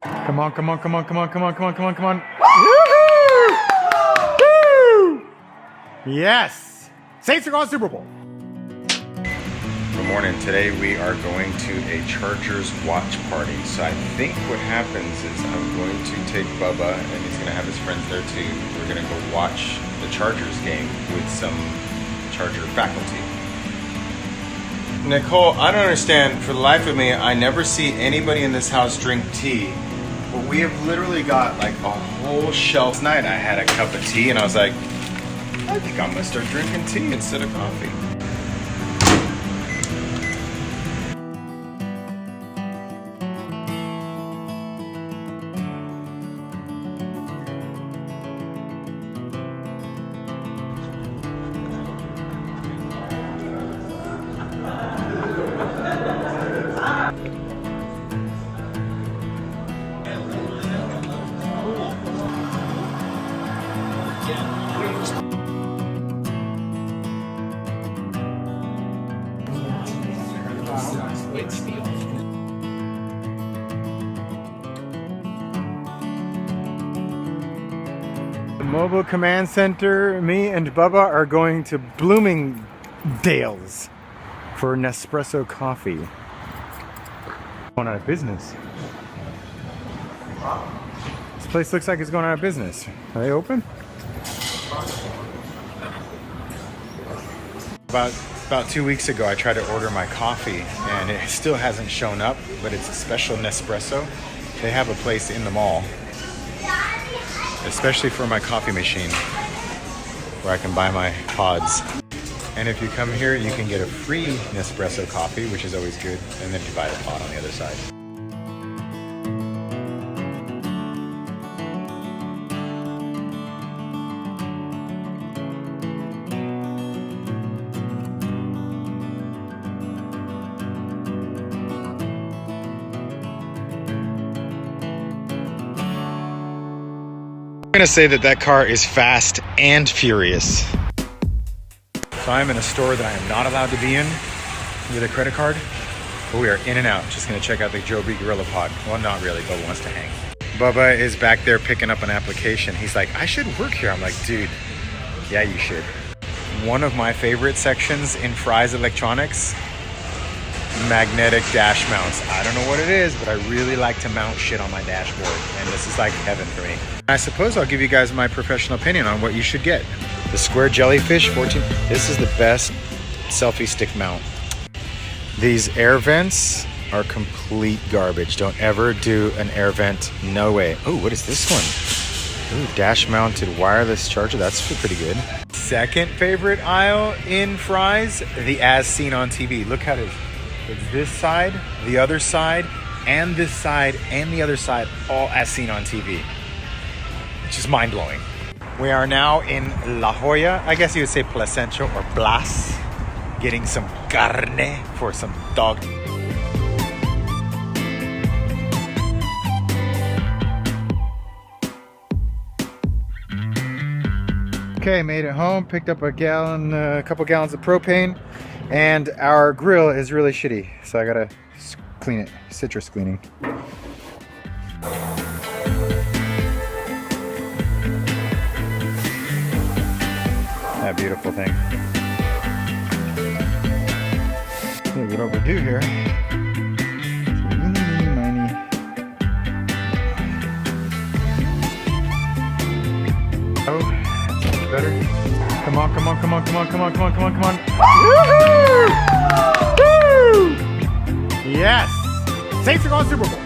Come on, come on, come on, come on, come on, come on, come on, come on. Woo-hoo! Woo! Yes! Saints are going Super Bowl. Good morning. Today we are going to a Chargers watch party. So I think what happens is I'm going to take Bubba, and he's going to have his friends there too. We're going to go watch the Chargers game with some Charger faculty. Nicole, I don't understand. For the life of me, I never see anybody in this house drink tea. But we have literally got like a whole shelf. Tonight I had a cup of tea and I was like, I think I'm gonna start drinking tea instead of coffee. The mobile command center, me and Bubba are going to Bloomingdale's for Nespresso coffee. Going out of business. This place looks like it's going out of business. Are they open? About 2 weeks ago, I tried to order my coffee and it still hasn't shown up, but it's a special Nespresso. They have a place in the mall, especially for my coffee machine, where I can buy my pods. And if you come here, you can get a free Nespresso coffee, which is always good, and then you buy the pod on the other side. I'm gonna say that car is fast and furious. So I'm in a store that I am not allowed to be in with a credit card, but we are in and out. Just gonna check out the Joby Gorilla Pod. Well, not really, Bubba wants to hang. Bubba is back there picking up an application. He's like, I should work here. I'm like, dude, yeah, you should. One of my favorite sections in Fry's Electronics, magnetic dash mounts. I don't know what it is, but I really like to mount shit on my dashboard, and this is like heaven for me. I suppose I'll give you guys my professional opinion on what you should get. The square jellyfish 14. This is the best selfie stick mount. These air vents are complete garbage. Don't ever do an air vent. No way. Oh, what is this one? Ooh, dash mounted wireless charger. That's pretty good. Second favorite aisle in Fry's, the as seen on TV. Look how it is. It's this side, the other side, and this side, and the other side, all as seen on TV. It's just mind-blowing. We are now in La Jolla, I guess you would say Placentia or Blas, getting some carne for some dog. Okay, made it home, picked up a couple gallons of propane, and our grill is really shitty, so I gotta clean it, citrus cleaning. That beautiful thing. A little bit overdue here. Oh, that's much better. Come on, come on, come on, come on, come on, come on, come on, come on. Woohoo! Woo! Yes! Saints are going Super Bowl.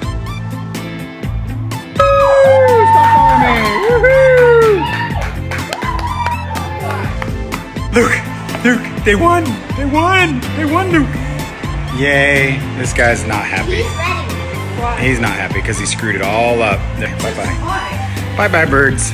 Woo! Stop calling me! Woohoo! Luke, they won! They won! They won, Luke! Yay. This guy's not happy. He's ready. Why? He's not happy because he screwed it all up. Bye-bye. Bye-bye, birds.